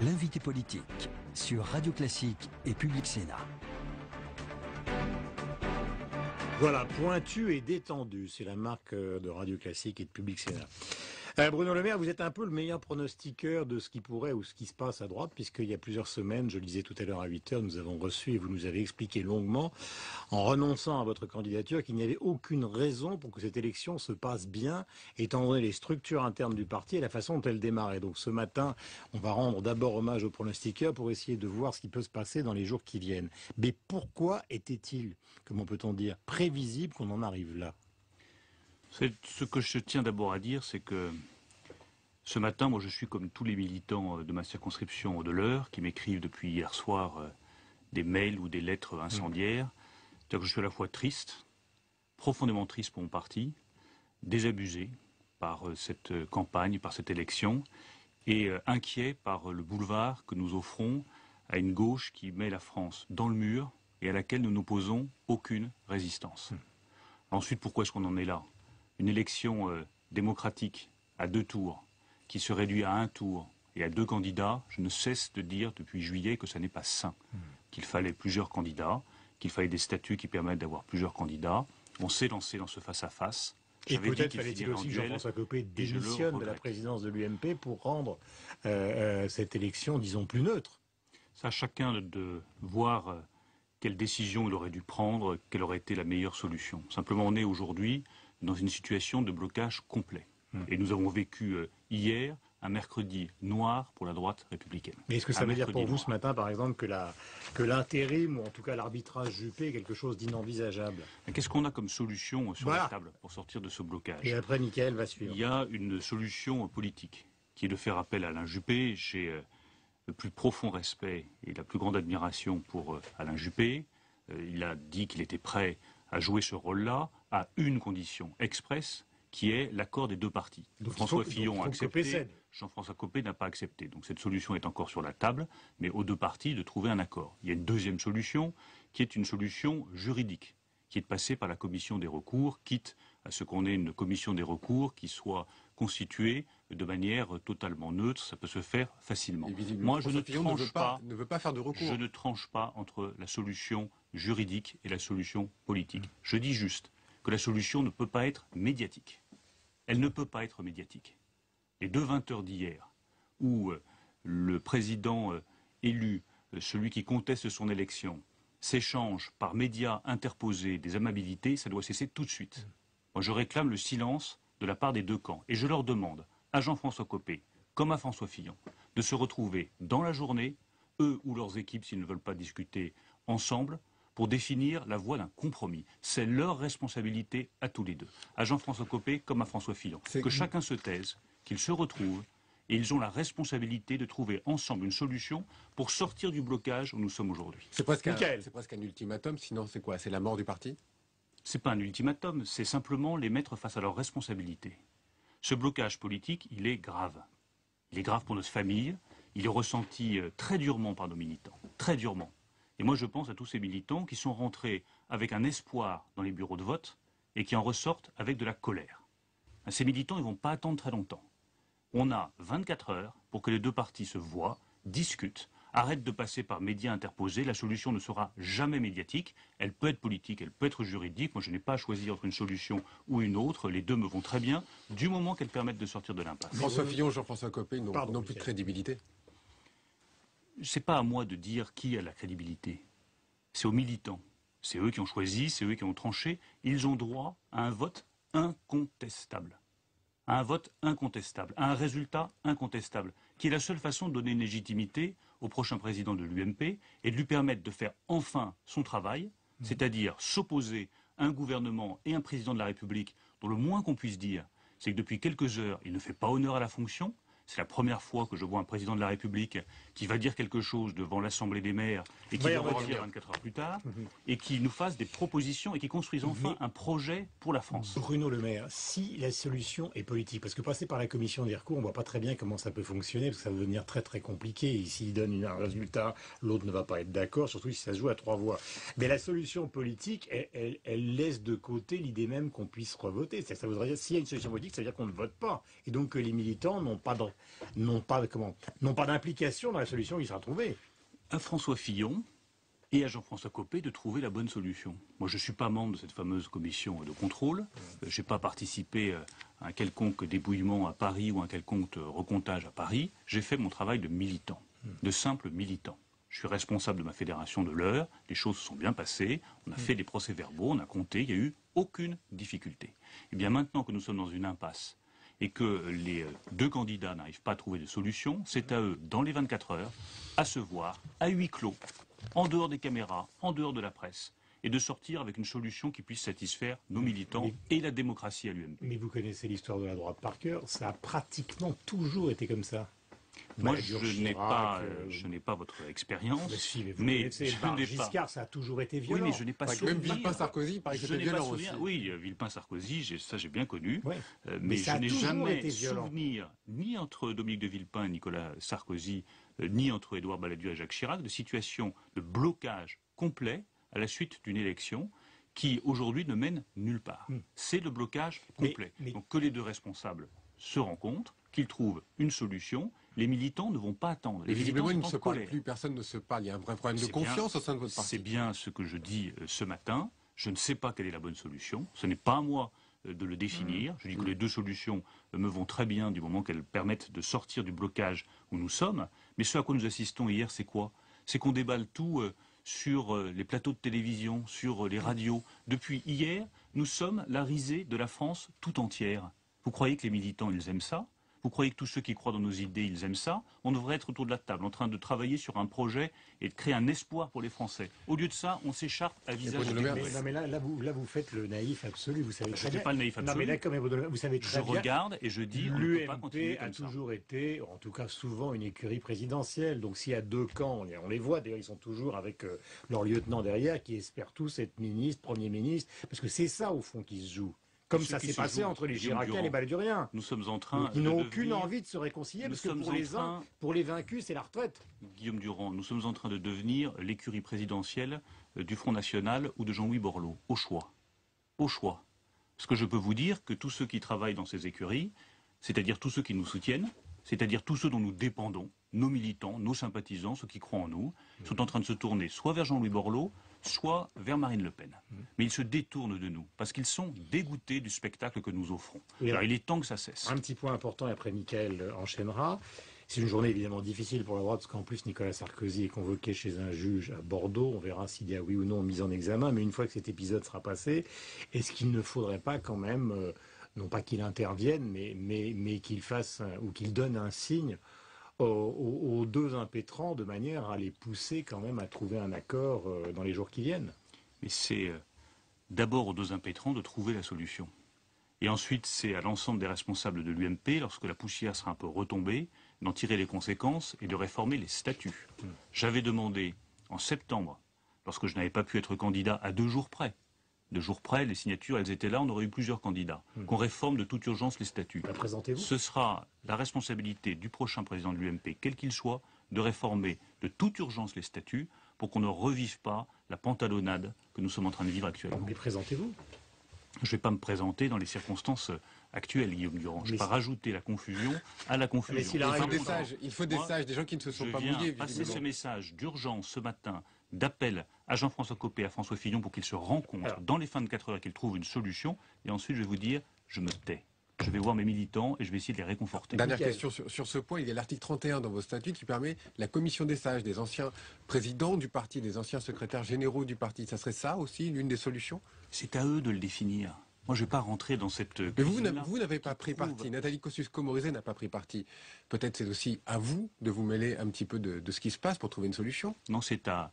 L'invité politique sur Radio Classique et Public Sénat. Voilà, pointu et détendu, c'est la marque de Radio Classique et de Public Sénat. Bruno Le Maire, vous êtes un peu le meilleur pronostiqueur de ce qui pourrait ou ce qui se passe à droite, puisqu'il y a plusieurs semaines, je le disais tout à l'heure à 8h, nous avons reçu et vous nous avez expliqué longuement, en renonçant à votre candidature, qu'il n'y avait aucune raison pour que cette élection se passe bien, étant donné les structures internes du parti et la façon dont elle démarrait. Donc ce matin, on va rendre d'abord hommage aux pronostiqueurs pour essayer de voir ce qui peut se passer dans les jours qui viennent. Mais pourquoi était-il, comment peut-on dire, prévisible qu'on en arrive là ? Ce que je tiens d'abord à dire, c'est que ce matin, moi je suis comme tous les militants de ma circonscription de l'Eure, qui m'écrivent depuis hier soir des mails ou des lettres incendiaires. C'est-à-dire que je suis à la fois triste, profondément triste pour mon parti, désabusé par cette campagne, par cette élection, et inquiet par le boulevard que nous offrons à une gauche qui met la France dans le mur et à laquelle nous n'opposons aucune résistance. Ensuite, pourquoi est-ce qu'on en est là ? Une élection démocratique à 2 tours, qui se réduit à 1 tour et à 2 candidats, je ne cesse de dire depuis juillet que ça n'est pas sain, qu'il fallait plusieurs candidats, qu'il fallait des statuts qui permettent d'avoir plusieurs candidats. On s'est lancé dans ce face-à-face. Et peut-être fallait-il aussi que Jean-François Copé démissionne de la présidence de l'UMP pour rendre cette élection, disons, plus neutre. Ça, chacun de voir quelle décision il aurait dû prendre, quelle aurait été la meilleure solution. Simplement, on est aujourd'hui dans une situation de blocage complet. Et nous avons vécu hier un mercredi noir pour la droite républicaine. Mais est-ce que ça veut dire pour vous ce matin, par exemple, que l'intérim, ou en tout cas l'arbitrage Juppé, est quelque chose d'inenvisageable ? Qu'est-ce qu'on a comme solution sur la table pour sortir de ce blocage ? Et après, Mickaël va suivre. Il y a une solution politique, qui est de faire appel à Alain Juppé. J'ai le plus profond respect et la plus grande admiration pour Alain Juppé. Il a dit qu'il était prêt à jouer ce rôle-là, à une condition expresse, qui est l'accord des 2 partis. Donc François Fillon a accepté, Copé Jean-François Copé n'a pas accepté. Donc cette solution est encore sur la table, mais aux 2 partis de trouver un accord. Il y a une deuxième solution, qui est une solution juridique, qui est de passer par la commission des recours, quitte à ce qu'on ait une commission des recours qui soit constituée de manière totalement neutre. Ça peut se faire facilement. Moi, je ne veut pas faire de recours. Je ne tranche pas entre la solution juridique et la solution politique. Je dis juste que la solution ne peut pas être médiatique. Elle ne peut pas être médiatique. Les 2 20h d'hier, où le président élu, celui qui conteste son élection, s'échange par médias interposés des amabilités, ça doit cesser tout de suite. Moi, je réclame le silence de la part des 2 camps. Et je leur demande, à Jean-François Copé, comme à François Fillon, de se retrouver dans la journée, eux ou leurs équipes, s'ils ne veulent pas discuter ensemble, pour définir la voie d'un compromis. C'est leur responsabilité à tous les 2. À Jean-François Copé comme à François Fillon. Que chacun se taise, qu'ils se retrouvent, et ils ont la responsabilité de trouver ensemble une solution pour sortir du blocage où nous sommes aujourd'hui. C'est presque un ultimatum, sinon c'est quoi ? C'est la mort du parti ? C'est pas un ultimatum, c'est simplement les mettre face à leurs responsabilités. Ce blocage politique, il est grave. Il est grave pour notre famille, il est ressenti très durement par nos militants, très durement. Et moi, je pense à tous ces militants qui sont rentrés avec un espoir dans les bureaux de vote et qui en ressortent avec de la colère. Ces militants, ils ne vont pas attendre très longtemps. On a 24 heures pour que les 2 partis se voient, discutent, arrêtent de passer par médias interposés. La solution ne sera jamais médiatique. Elle peut être politique, elle peut être juridique. Moi, je n'ai pas à choisir entre une solution ou une autre. Les 2 me vont très bien, du moment qu'elles permettent de sortir de l'impasse. François Fillon, Jean-François Copé n'ont plus de crédibilité. C'est pas à moi de dire qui a la crédibilité. C'est aux militants. C'est eux qui ont choisi, c'est eux qui ont tranché. Ils ont droit à un vote incontestable. À un vote incontestable. À un résultat incontestable. Qui est la seule façon de donner une légitimité au prochain président de l'UMP et de lui permettre de faire enfin son travail, c'est-à-dire s'opposer à un gouvernement et un président de la République dont le moins qu'on puisse dire, c'est que depuis quelques heures, il ne fait pas honneur à la fonction. C'est la première fois que je vois un président de la République qui va dire quelque chose devant l'Assemblée des maires et qui va revenir 24 heures plus tard et qui nous fasse des propositions et qui construise enfin un projet pour la France. Bruno Le Maire, si la solution est politique, parce que passer par la commission des recours, on voit pas très bien comment ça peut fonctionner, parce que ça va devenir très très compliqué. Et s'il donne un résultat, l'autre ne va pas être d'accord, surtout si ça se joue à 3 voix. Mais la solution politique, elle laisse de côté l'idée même qu'on puisse revoter. Ça voudrait dire, s'il y a une solution politique, ça veut dire qu'on ne vote pas. Et donc que les militants n'ont pas de n'ont pas d'implication dans la solution qui sera trouvée. À François Fillon et à Jean-François Copé de trouver la bonne solution. Moi, je ne suis pas membre de cette fameuse commission de contrôle. Je n'ai pas participé à un quelconque débouillement à Paris ou à un quelconque recomptage à Paris. J'ai fait mon travail de militant, de simple militant. Je suis responsable de ma fédération de l'Eure. Les choses se sont bien passées. On a fait des procès-verbaux, on a compté. Il n'y a eu aucune difficulté. Et bien maintenant que nous sommes dans une impasse et que les deux candidats n'arrivent pas à trouver de solution, c'est à eux, dans les 24 heures, à se voir, à huis clos, en dehors des caméras, en dehors de la presse, et de sortir avec une solution qui puisse satisfaire nos militants et la démocratie à l'UMP. Mais vous connaissez l'histoire de la droite par cœur, ça a pratiquement toujours été comme ça. Moi, je n'ai pas votre expérience, mais si, mais je je n'ai Giscard, pas. ça a toujours été violent. Oui, mais je n'ai pas souvenir. Même Villepin-Sarkozy, paraît que c'était violent aussi. Oui, Villepin-Sarkozy, ça j'ai bien connu. Ouais. Mais ça je a n'ai toujours jamais été violent. souvenir, ni entre Dominique de Villepin et Nicolas Sarkozy, ni entre Édouard Balladur et Jacques Chirac, de situation de blocage complet à la suite d'une élection qui aujourd'hui ne mène nulle part. C'est le blocage complet. Donc que les deux responsables se rencontrent, qu'ils trouvent une solution. Les militants ne vont pas attendre. Et visiblement, ils ne se parlent colère. plus, personne ne se parle. Il y a un vrai problème de confiance au sein de votre parti. C'est bien ce que je dis ce matin. Je ne sais pas quelle est la bonne solution. Ce n'est pas à moi de le définir. Je dis que les deux solutions me vont très bien du moment qu'elles permettent de sortir du blocage où nous sommes. Mais ce à quoi nous assistons hier, c'est quoi? C'est qu'on déballe tout sur les plateaux de télévision, sur les radios. Depuis hier, nous sommes la risée de la France tout entière. Vous croyez que les militants, ils aiment ça? Vous croyez que tous ceux qui croient dans nos idées, ils aiment ça? On devrait être autour de la table, en train de travailler sur un projet et de créer un espoir pour les Français. Au lieu de ça, on s'écharpe à visage découvert. Mais là, vous faites le naïf absolu. Vous savez très Je bien. n'ai pas le naïf absolu. Non, mais d'accord, mais vous savez très Je bien. regarde et je dis, on ne peut pas continuer L'UMP a comme ça. toujours été, en tout cas souvent, une écurie présidentielle. Donc s'il y a deux camps, on les voit, d'ailleurs ils sont toujours avec leur lieutenant derrière qui espèrent tous être ministre, Premier ministre, parce que c'est ça au fond qui se joue. Comme Ce ça qui s'est se passé joue, entre les Guillaume Chiraciens et les Durand. Balladur. Nous sommes en train Ils de n'ont aucune devenir- envie de se réconcilier, Nous parce que sommes pour les en uns, train- pour les vaincus, c'est la retraite. Guillaume Durand, nous sommes en train de devenir l'écurie présidentielle du Front National ou de Jean-Louis Borloo. Au choix. Au choix. Parce que je peux vous dire que tous ceux qui travaillent dans ces écuries, c'est-à-dire tous ceux qui nous soutiennent, c'est-à-dire tous ceux dont nous dépendons, nos militants, nos sympathisants, ceux qui croient en nous, sont en train de se tourner soit vers Jean-Louis Borloo, soit vers Marine Le Pen. Mais ils se détournent de nous, parce qu'ils sont dégoûtés du spectacle que nous offrons. Oui, Alors il est temps que ça cesse. Un petit point important, et après Mickaël enchaînera. C'est une journée évidemment difficile pour la droite, parce qu'en plus Nicolas Sarkozy est convoqué chez un juge à Bordeaux. On verra s'il y a oui ou non mise en examen. Mais une fois que cet épisode sera passé, est-ce qu'il ne faudrait pas quand même, non pas qu'il intervienne, mais qu'il fasse, ou qu'il donne un signe aux deux impétrants de manière à les pousser quand même à trouver un accord dans les jours qui viennent? Mais c'est d'abord aux deux impétrants de trouver la solution. Et ensuite, c'est à l'ensemble des responsables de l'UMP, lorsque la poussière sera un peu retombée, d'en tirer les conséquences et de réformer les statuts. J'avais demandé en septembre, lorsque je n'avais pas pu être candidat à 2 jours près, 2 jours près, les signatures, elles étaient là, on aurait eu plusieurs candidats, qu'on réforme de toute urgence les statuts. La présentez-vous? Ce sera la responsabilité du prochain président de l'UMP, quel qu'il soit, de réformer de toute urgence les statuts pour qu'on ne revive pas la pantalonnade que nous sommes en train de vivre actuellement. Mais présentez-vous. Je ne vais pas me présenter dans les circonstances actuelles, Guillaume Durand. Je ne vais pas rajouter la confusion à la confusion. Mais s'il Il faut arrive- des sages, Moi, des gens qui ne se sont Je pas viens mouillés, passer ce visiblement. message d'urgence ce matin, d'appel à Jean-François Copé et à François Fillon pour qu'ils se rencontrent dans les 24 heures et qu'ils trouvent une solution. Et ensuite, je vais vous dire, je me tais. Je vais voir mes militants et je vais essayer de les réconforter. Dernière question sur ce point, il y a l'article 31 dans vos statuts qui permet la commission des sages, des anciens présidents du parti, des anciens secrétaires généraux du parti. Ça serait ça aussi l'une des solutions? C'est à eux de le définir. Moi, je ne vais pas rentrer dans cette Mais cuisine-là vous n'avez pas pris trouve- parti. Nathalie Kosciusko-Morizet n'a pas pris parti. Peut-être c'est aussi à vous de vous mêler un petit peu de ce qui se passe pour trouver une solution. Non, c'est à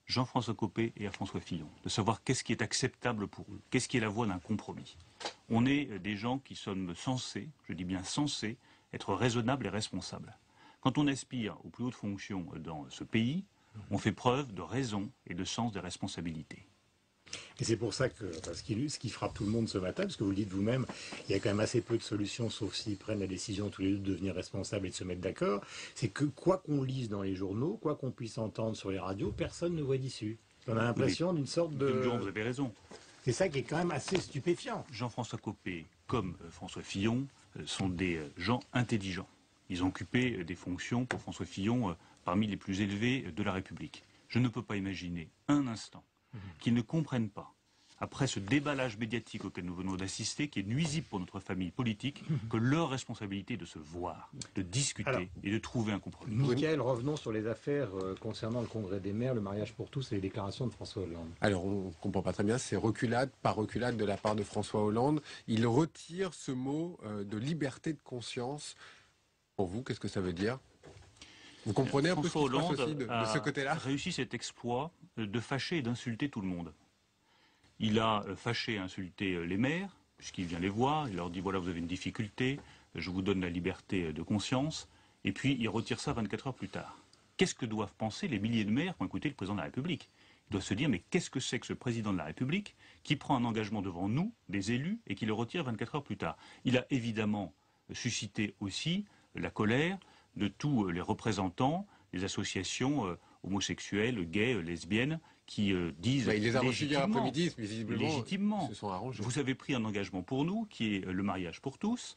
Jean-François Copé et à François Fillon de savoir qu'est-ce qui est acceptable pour eux, qu'est-ce qui est la voie d'un compromis. On est des gens qui sommes censés, je dis bien censés, être raisonnables et responsables. Quand on aspire aux plus hautes fonctions dans ce pays, on fait preuve de raison et de sens des responsabilités. Et c'est pour ça que, ce qui frappe tout le monde ce matin, parce que vous le dites vous-même, il y a quand même assez peu de solutions, sauf s'ils prennent la décision tous les deux de devenir responsables et de se mettre d'accord, c'est que quoi qu'on lise dans les journaux, quoi qu'on puisse entendre sur les radios, personne ne voit d'issue. On a l'impression d'une sorte Guillaume Durand, vous de... avez raison. C'est ça qui est quand même assez stupéfiant. Jean-François Copé, comme François Fillon, sont des gens intelligents. Ils ont occupé des fonctions, pour François Fillon, parmi les plus élevées de la République. Je ne peux pas imaginer un instant qu'ils ne comprennent pas, après ce déballage médiatique auquel nous venons d'assister, qui est nuisible pour notre famille politique, que leur responsabilité est de se voir, de discuter et de trouver un compromis. Michael, revenons sur les affaires concernant le Congrès des maires, le mariage pour tous et les déclarations de François Hollande. Alors, on ne comprend pas très bien, c'est reculade par reculade de la part de François Hollande. Il retire ce mot de liberté de conscience. Pour vous, qu'est-ce que ça veut dire? Vous comprenez un peu ce qui se passe aussi de ce côté-là? A réussi cet exploit de fâcher et d'insulter tout le monde. Il a fâché et insulté les maires, puisqu'il vient les voir, il leur dit voilà, vous avez une difficulté, je vous donne la liberté de conscience, et puis il retire ça 24 heures plus tard. Qu'est-ce que doivent penser les milliers de maires qui ont écouté le président de la République? Ils doivent se dire mais qu'est-ce que c'est que ce président de la République qui prend un engagement devant nous, des élus, et qui le retire 24 heures plus tard? Il a évidemment suscité aussi la colère de tous les représentants des associations homosexuelles, gays, lesbiennes, qui disent il les a reçus hier après-midi, mais visiblement, légitimement, ils se sont arrangés. vous avez pris un engagement pour nous, qui est le mariage pour tous,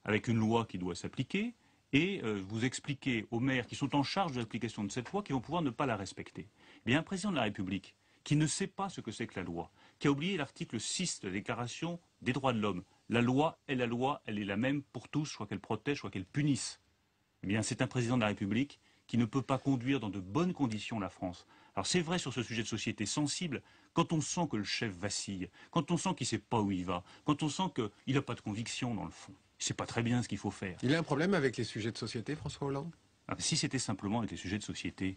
avec une loi qui doit s'appliquer, et vous expliquez aux maires qui sont en charge de l'application de cette loi qu'ils vont pouvoir ne pas la respecter. Eh bien, un président de la République qui ne sait pas ce que c'est que la loi, qui a oublié l'article 6 de la Déclaration des droits de l'homme. La loi, elle est la même pour tous, soit qu'elle protège, soit qu'elle punisse. Eh bien, c'est un président de la République qui ne peut pas conduire dans de bonnes conditions la France. Alors c'est vrai sur ce sujet de société sensible, quand on sent que le chef vacille, quand on sent qu'il ne sait pas où il va, quand on sent qu'il n'a pas de conviction dans le fond, il ne sait pas très bien ce qu'il faut faire. Il a un problème avec les sujets de société, François Hollande? Si c'était simplement avec les sujets de société,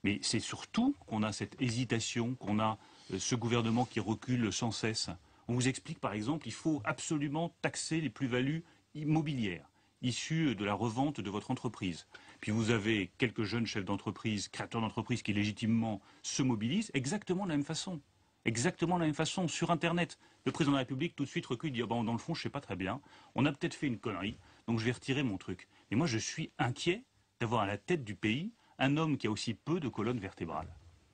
mais c'est surtout qu'on a cette hésitation, qu'on a ce gouvernement qui recule sans cesse. On vous explique par exemple qu'il faut absolument taxer les plus-values immobilières issues de la revente de votre entreprise. Puis vous avez quelques jeunes chefs d'entreprise, créateurs d'entreprise qui légitimement se mobilisent exactement de la même façon. Exactement de la même façon, sur Internet. Le président de la République tout de suite recule, dit dans le fond je ne sais pas très bien, on a peut-être fait une connerie, donc je vais retirer mon truc. Mais moi je suis inquiet d'avoir à la tête du pays un homme qui a aussi peu de colonne vertébrale,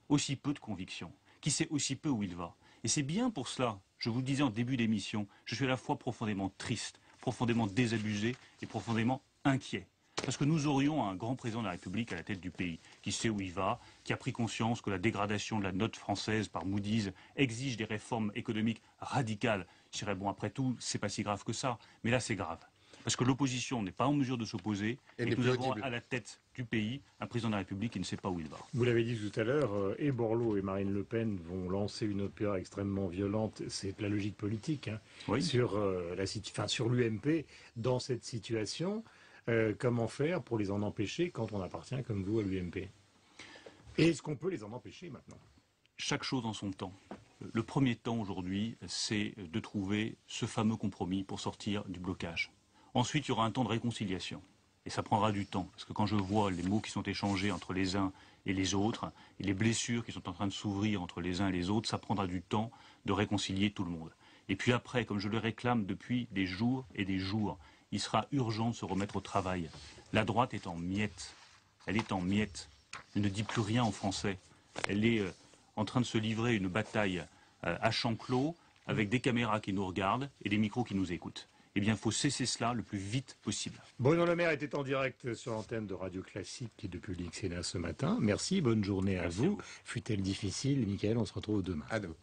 aussi peu de conviction, qui sait aussi peu où il va. Et c'est bien pour cela, je vous le disais en début d'émission, je suis à la fois profondément triste, profondément désabusé et profondément inquiet. Parce que nous aurions un grand président de la République à la tête du pays, qui sait où il va, qui a pris conscience que la dégradation de la note française par Moody's exige des réformes économiques radicales. Je dirais, bon, après tout, c'est pas si grave que ça, mais là, c'est grave. Parce que l'opposition n'est pas en mesure de s'opposer, et que nous avons à la tête du pays un président de la République qui ne sait pas où il va. Vous l'avez dit tout à l'heure, et Borloo et Marine Le Pen vont lancer une OPA extrêmement violente, c'est la logique politique, hein, Oui. sur l'UMP dans cette situation. Comment faire pour les en empêcher quand on appartient comme vous à l'UMP? Et est-ce qu'on peut les en empêcher maintenant? Chaque chose en son temps. Le premier temps aujourd'hui, c'est de trouver ce fameux compromis pour sortir du blocage. Ensuite, il y aura un temps de réconciliation. Et ça prendra du temps. Parce que quand je vois les mots qui sont échangés entre les uns et les autres, et les blessures qui sont en train de s'ouvrir entre les uns et les autres, ça prendra du temps de réconcilier tout le monde. Et puis après, comme je le réclame depuis des jours et des jours, il sera urgent de se remettre au travail. La droite est en miettes. Elle est en miettes. Elle ne dit plus rien en français. Elle est en train de se livrer une bataille à champ clos, avec des caméras qui nous regardent et des micros qui nous écoutent. Eh bien, il faut cesser cela le plus vite possible. Bruno Le Maire était en direct sur l'antenne de Radio Classique et de Public Sénat ce matin. Merci, bonne journée à vous. Fut-elle difficile, Michael, on se retrouve demain. À demain.